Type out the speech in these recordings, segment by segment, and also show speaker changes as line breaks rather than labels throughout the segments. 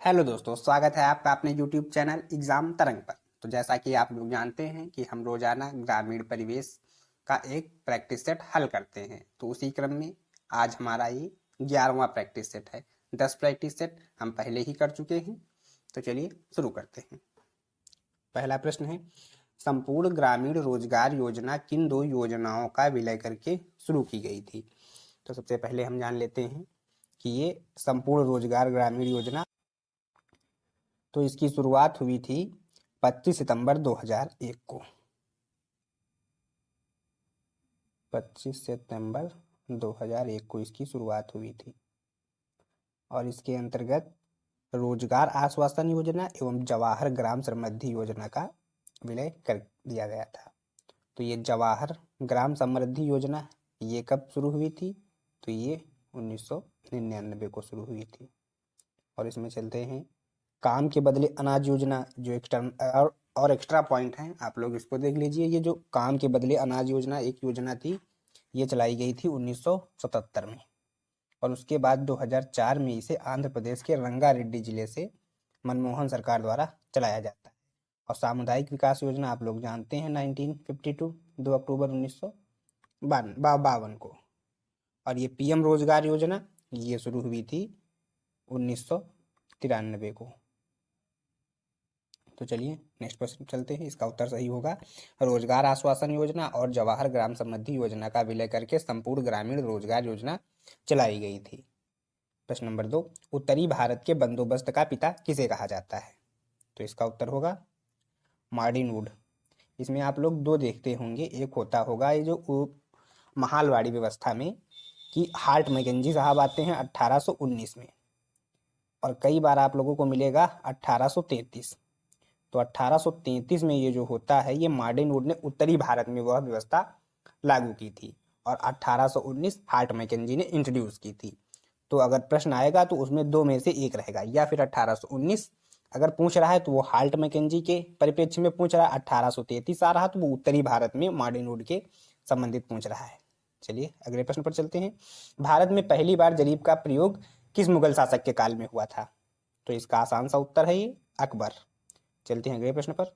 Hello दोस्तों, स्वागत है आपका अपने YouTube चैनल एग्जाम तरंग पर। तो जैसा कि आप लोग जानते हैं कि हम रोजाना ग्रामीण परिवेश का एक प्रैक्टिस सेट हल करते हैं, तो उसी क्रम में आज हमारा ये 11वां प्रैक्टिस सेट है। 10 प्रैक्टिस सेट हम पहले ही कर चुके हैं। तो चलिए शुरू करते हैं। पहला प्रश्न है, संपूर्ण ग्रामीण रोजगार योजना किन दो योजनाओं का विलय करके शुरू की गई थी? तो सबसे पहले हम जान लेते हैं कि ये संपूर्ण रोजगार ग्रामीण योजना, तो इसकी शुरुआत हुई थी 25 सितंबर 2001 को। 25 सितंबर 2001 को इसकी शुरुआत हुई थी और इसके अंतर्गत रोजगार आश्वासन योजना एवं जवाहर ग्राम समृद्धि योजना का विलय कर दिया गया था। तो ये जवाहर ग्राम समृद्धि योजना ये कब शुरू हुई थी? तो ये 1999 को शुरू हुई थी। और इसमें चलते हैं काम के बदले अनाज योजना, जो एक्स्ट्रा पॉइंट है, आप लोग इसको देख लीजिए। ये जो काम के बदले अनाज योजना एक योजना थी, ये चलाई गई थी 1977 में और उसके बाद 2004 में इसे आंध्र प्रदेश के रंगारेड्डी जिले से मनमोहन सरकार द्वारा चलाया जाता है। और सामुदायिक विकास योजना आप लोग जानते हैं 1952 2 अक्टूबर 1952 को। और ये पीएम रोजगार योजना ये शुरू हुई थी 1993 को। तो चलिए नेक्स्ट प्रश्न चलते हैं। इसका उत्तर सही होगा रोजगार आश्वासन योजना और जवाहर ग्राम समृद्धि योजना का विलय करके संपूर्ण ग्रामीण रोजगार योजना चलाई गई थी। प्रश्न नंबर 2, उत्तरी भारत के बंदोबस्त का पिता किसे कहा जाता है? तो इसका उत्तर होगा मार्टिन वुड। इसमें आप लोग दो देखते होंगे, एक होता होगा ये जो महालवाड़ी व्यवस्था में कि हार्ट मैकेंजी साहब आते हैं 1819 में और कई बार आप लोगों को मिलेगा 1833। तो 1833 में ये जो होता है, ये मार्टिन वुड ने उत्तरी भारत में वह व्यवस्था लागू की थी और 1819 हार्ट मैकेंजी ने इंट्रोड्यूस की थी। तो अगर प्रश्न आएगा तो उसमें दो में से एक रहेगा, या फिर 1819 अगर पूछ रहा है तो वो हार्ट मैकेंजी के परिप्रेक्ष्य में पूछ रहा है, 1833 आ रहा तो वो उत्तरी भारत में मार्टिन वुड के संबंधित पूछ रहा है। चलिए अगले प्रश्न पर चलते हैं। भारत में पहली बार जरीब का प्रयोग किस मुगल शासक के काल में हुआ था? तो इसका आसान सा उत्तर है ये अकबर। चलते हैं अगले प्रश्न पर।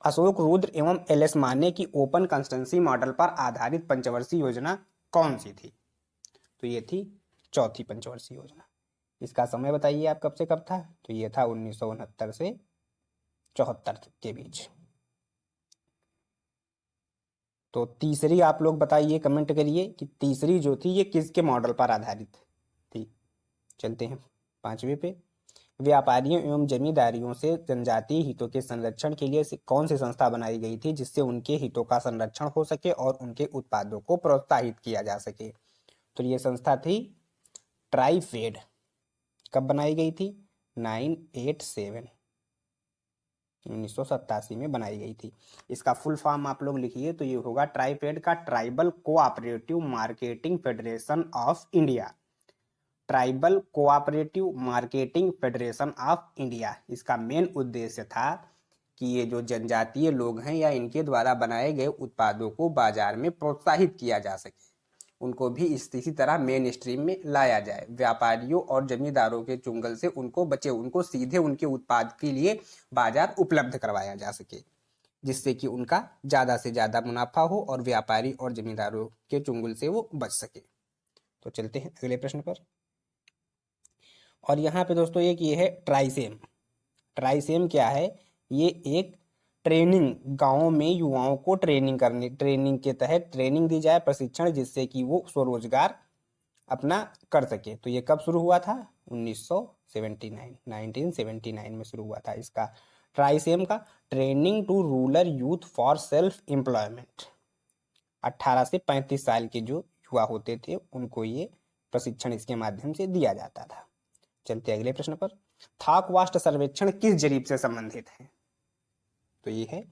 अशोक रुद्र एवं एल.एस. माने की ओपन कंस्टिट्यूंसी मॉडल पर आधारित पंचवर्षीय योजना कौन सी थी? तो ये थी चौथी पंचवर्षीय योजना। इसका समय बताइए आप कब से कब था? तो ये था 1969 से 74 के बीच। तो तीसरी आप लोग बताइए, कमेंट करिए कि तीसरी जो थी ये किसके मॉडल पर आधारित थी। चलते हैं पांचवे पे। व्यापारियों एवं जमींदारियों से जनजातीय हितों के संरक्षण के लिए कौन सी संस्था बनाई गई थी जिससे उनके हितों का संरक्षण हो सके और उनके उत्पादों को प्रोत्साहित किया जा सके? तो ये संस्था थी ट्राइफेड। कब बनाई गई थी? 1987 में बनाई गई थी। इसका फुल फॉर्म आप लोग लिखिए तो ये होगा ट्राइफेड का tribal cooperative marketing federation of India. Tribal cooperative marketing federation of India. इसका मेन उद्देश्य था कि ये जो जनजातीय लोग हैं या इनके द्वारा बनाए गए उत्पादों को बाजार में प्रोत्साहित किया जा सके, उनको भी इसी तरह मेन स्ट्रीम में लाया जाए, व्यापारियों और जमींदारों के चुंगल से उनको बचे, उनको सीधे उनके उत्पाद के लिए बाजार उपलब्ध करवाया जा सके, जिससे कि उनका ज़्यादा से ज़्यादा मुनाफा हो और व्यापारी और जमींदारों के चुंगल से वो बच सके। तो चलते हैं अगले प्रश्न पर। और यहाँ पे दोस्तों एक ये है ट्राइसेम। ट्राइसेम क्या है? ये एक ट्रेनिंग, गाँव में युवाओं को ट्रेनिंग के तहत ट्रेनिंग दी जाए, प्रशिक्षण, जिससे कि वो स्वरोजगार अपना कर सके। तो ये कब शुरू हुआ था? 1979 में शुरू हुआ था। इसका ट्राइसेम का training to rural youth for self employment. 18 से 35 साल के जो युवा होते थे उनको ये प्रशिक्षण इसके माध्यम से दिया जाता था। चलते अगले प्रश्न पर। थाकवास्ट सर्वेक्षण किस जरीब से संबंधित है? तो ये है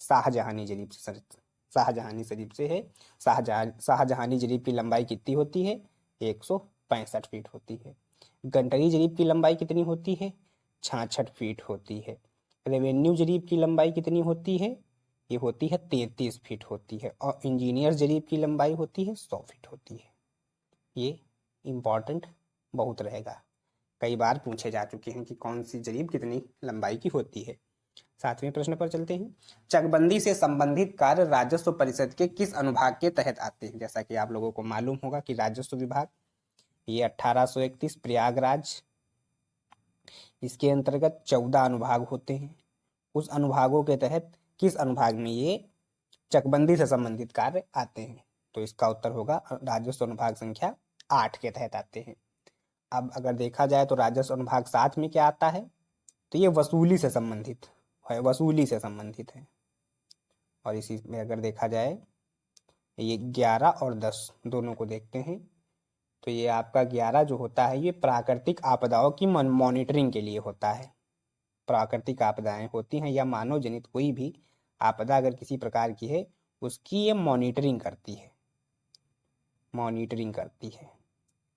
शाहजहानी जरीब से। शाहजहानी जरीब से है। शाहजहानी जरीब की लंबाई कितनी होती है? 165 फीट होती है। गंटरी जरीब की लंबाई कितनी होती है? 66 फीट होती है। रेवेन्यू जरीब की लंबाई कितनी होती है? ये होती है 33 फीट होती है। और इंजीनियर जरीब की लंबाई होती है 100 फीट होती है। ये इम्पॉर्टेंट बहुत रहेगा कई बार पूछे जा चुके हैं कि कौन सी जरीब कितनी लंबाई की होती है। 7वें प्रश्न पर चलते हैं। चकबंदी से संबंधित कार्य राजस्व परिषद के किस अनुभाग के तहत आते हैं? जैसा कि आप लोगों को मालूम होगा कि राजस्व विभाग, ये 1831 प्रयागराज, इसके अंतर्गत 14 अनुभाग होते हैं। उस अनुभागों के तहत किस अनुभाग में ये चकबंदी से संबंधित कार्य आते हैं? तो इसका उत्तर होगा राजस्व अनुभाग संख्या 8 के तहत आते हैं। अब अगर देखा जाए तो राजस्व अनुभाग 7 में क्या आता है? तो ये वसूली से संबंधित है, वसूली से संबंधित है। और इसी में अगर देखा जाए ये 11 और 10 दोनों को देखते हैं तो ये आपका 11 जो होता है ये प्राकृतिक आपदाओं की मॉनिटरिंग के लिए होता है। प्राकृतिक आपदाएं होती हैं या मानव जनित कोई भी आपदा अगर किसी प्रकार की है उसकी ये मॉनिटरिंग करती है, मॉनिटरिंग करती है।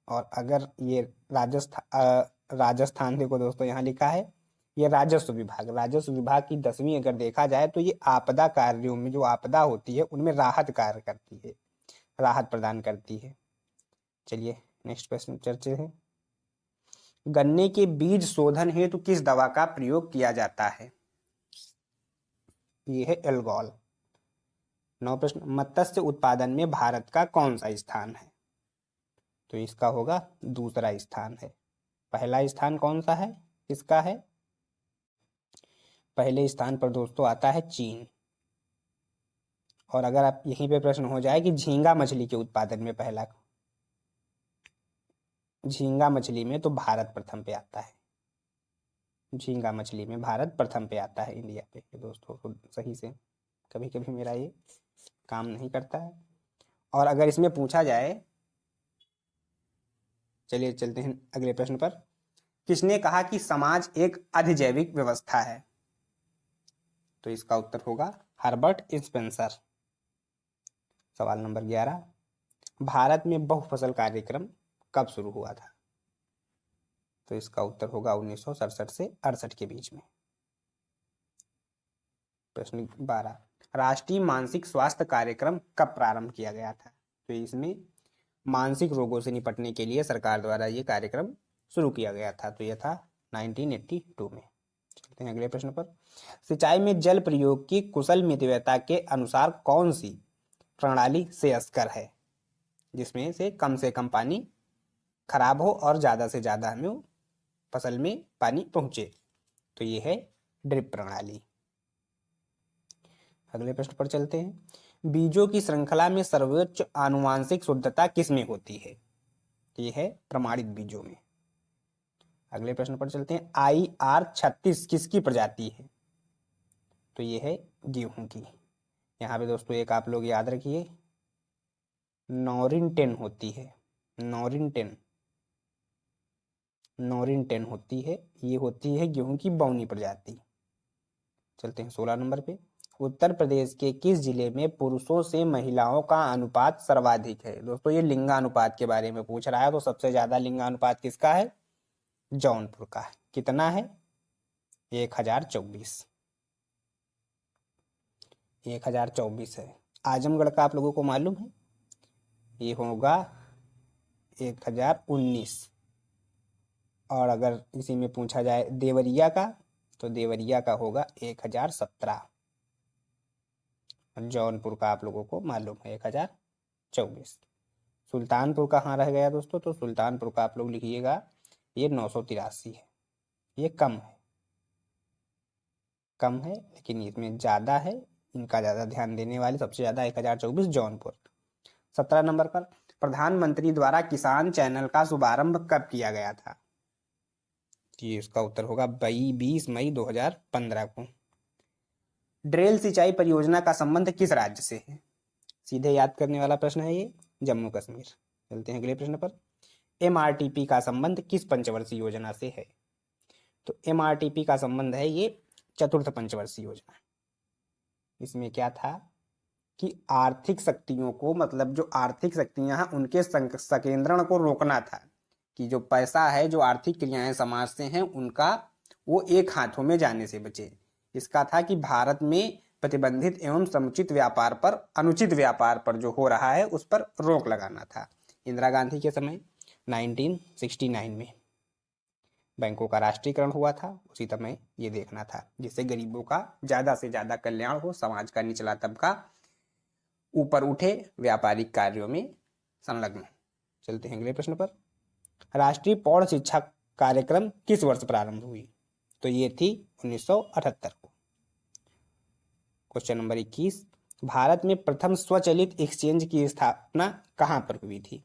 और अगर ये राजस्थान देखो दोस्तों यहाँ लिखा है ये राजस्व विभाग, राजस्व विभाग की 10वीं अगर देखा जाए तो ये आपदा कार्यों में जो आपदा होती है उनमें राहत कार्य करती है, राहत प्रदान करती है। चलिए नेक्स्ट प्रश्न चर्चा है। गन्ने के बीज शोधन हेतु किस दवा का प्रयोग किया जाता है? ये है एल्गोल। 9 प्रश्न। मत्स्य उत्पादन में भारत का कौन सा स्थान है? तो इसका होगा दूसरा स्थान है। पहला स्थान कौन सा है, किसका है? पहले स्थान पर दोस्तों आता है चीन। और अगर आप यहीं पे प्रश्न हो जाए कि झींगा मछली के उत्पादन में पहला, झींगा मछली में तो भारत प्रथम पे आता है। झींगा मछली में भारत प्रथम पे आता है इंडिया पे। दोस्तों तो सही से कभी कभी मेरा ये काम नहीं करता है। और अगर इसमें पूछा जाए, चलिए चलते हैं अगले प्रश्न पर। किसने कहा कि समाज एक अधिजैविक व्यवस्था है? तो इसका उत्तर होगा हर्बर्ट स्पेंसर। सवाल नंबर 11। भारत में बहुफसल कार्यक्रम कब शुरू हुआ था? तो इसका उत्तर होगा 1967 से 68 के बीच में। प्रश्न 12। राष्ट्रीय मानसिक स्वास्थ्य कार्यक्रम कब प्रारंभ किया गया था? तो इसमें मानसिक रोगों से निपटने के लिए सरकार द्वारा ये कार्यक्रम शुरू किया गया था। तो यह था 1982 में। चलते हैं अगले प्रश्न पर। सिंचाई में जल प्रयोग की कुशल मितव्ययता के अनुसार कौन सी प्रणाली श्रेयस्कर है, जिसमें से कम पानी खराब हो और ज़्यादा से ज़्यादा हमें फसल में पानी पहुंचे? तो ये है ड्रिप प्रणाली। अगले प्रश्न पर चलते हैं। बीजों की श्रृंखला में सर्वोच्च आनुवांशिक शुद्धता किस में होती है? ये है प्रमाणित बीजों में। अगले प्रश्न पर चलते हैं। IR36 किसकी प्रजाति है? तो ये है गेहूं की। यहाँ पे दोस्तों एक आप लोग याद रखिए, नॉरिन 10 होती है, नॉरिन 10, नॉरिन 10 होती है। ये होती है गेहूं की बौनी प्रजाति। चलते हैं 16 नंबर पे। उत्तर प्रदेश के किस जिले में पुरुषों से महिलाओं का अनुपात सर्वाधिक है? दोस्तों ये लिंगानुपात के बारे में पूछ रहा है, तो सबसे ज्यादा लिंगानुपात किसका है? जौनपुर का है। कितना है? 1024, 1024 है। आजमगढ़ का आप लोगों को मालूम है, ये होगा 1019। और अगर इसी में पूछा जाए देवरिया का, तो देवरिया का होगा 1017। जौनपुर का आप लोगों को मालूम है 1024। सुल्तानपुर कहाँ रह गया दोस्तों? तो सुल्तानपुर का आप लोग लिखिएगा, ये 983 है। ये कम है, कम है, लेकिन इसमें ज़्यादा है, इनका ज़्यादा ध्यान देने वाले सबसे ज़्यादा 1024 जौनपुर। 17 नंबर पर। प्रधानमंत्री द्वारा किसान चैनल का शुभारंभ कब किया गया था? ये इसका उत्तर होगा 20 मई 2015 को। ड्रेल सिंचाई परियोजना का संबंध किस राज्य से है? सीधे याद करने वाला प्रश्न है ये, जम्मू कश्मीर। चलते हैं अगले प्रश्न पर। MRTP का संबंध किस पंचवर्षीय योजना से है? तो MRTP का संबंध है ये चतुर्थ पंचवर्षीय योजना। इसमें क्या था कि आर्थिक शक्तियों को, मतलब जो आर्थिक शक्तियां हैं उनके संकेंद्रण को रोकना था, कि जो पैसा है, जो आर्थिक क्रियाएं समाज से हैं, उनका वो एक हाथों में जाने से बचे। इसका था कि भारत में प्रतिबंधित एवं समुचित व्यापार पर, अनुचित व्यापार पर जो हो रहा है उस पर रोक लगाना था। इंदिरा गांधी के समय 1969 में। बैंकों का राष्ट्रीयकरण हुआ था, उसी समय ये देखना था, जिससे गरीबों का ज़्यादा से ज़्यादा कल्याण हो, समाज का निचला तबका ऊपर उठे, व्यापारिक कार्यों में संलग्न। चलते हैं अगले प्रश्न पर। राष्ट्रीय प्रौढ़ शिक्षा कार्यक्रम किस वर्ष प्रारंभ हुई? तो ये थी 1978 को। क्वेश्चन नंबर 21, भारत में प्रथम स्वचालित एक्सचेंज की स्थापना कहां पर हुई थी?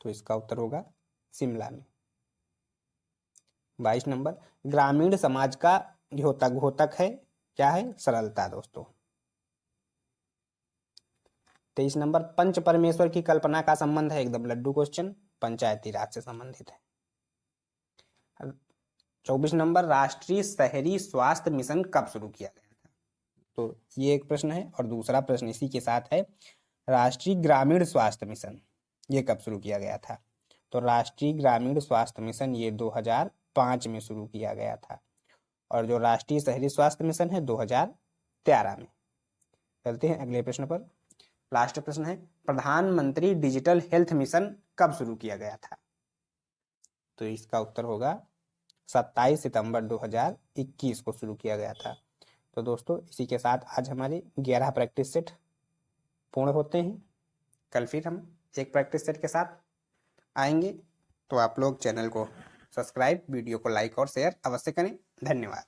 तो इसका उत्तर होगा शिमला में। 22 नंबर, ग्रामीण समाज का घोतक है, क्या है? सरलता दोस्तों। 23 नंबर, पंच परमेश्वर की कल्पना का संबंध है, एकदम लड्डू क्वेश्चन, पंचायती राज से संबंधित है। 24 नंबर, राष्ट्रीय शहरी स्वास्थ्य मिशन कब शुरू किया गया था? तो ये एक प्रश्न है, और दूसरा प्रश्न इसी के साथ है, राष्ट्रीय ग्रामीण स्वास्थ्य मिशन ये कब शुरू किया गया था? तो राष्ट्रीय ग्रामीण स्वास्थ्य मिशन ये 2005 में शुरू किया गया था, और जो राष्ट्रीय शहरी स्वास्थ्य मिशन है 2013 में। चलते हैं अगले प्रश्न पर। लास्ट प्रश्न है, प्रधानमंत्री डिजिटल हेल्थ मिशन कब शुरू किया गया था? तो इसका उत्तर होगा 27 सितंबर 2021 को शुरू किया गया था। तो दोस्तों इसी के साथ आज हमारे 11 प्रैक्टिस सेट पूर्ण होते हैं। कल फिर हम एक प्रैक्टिस सेट के साथ आएंगे। तो आप लोग चैनल को सब्सक्राइब, वीडियो को लाइक और शेयर अवश्य करें। धन्यवाद।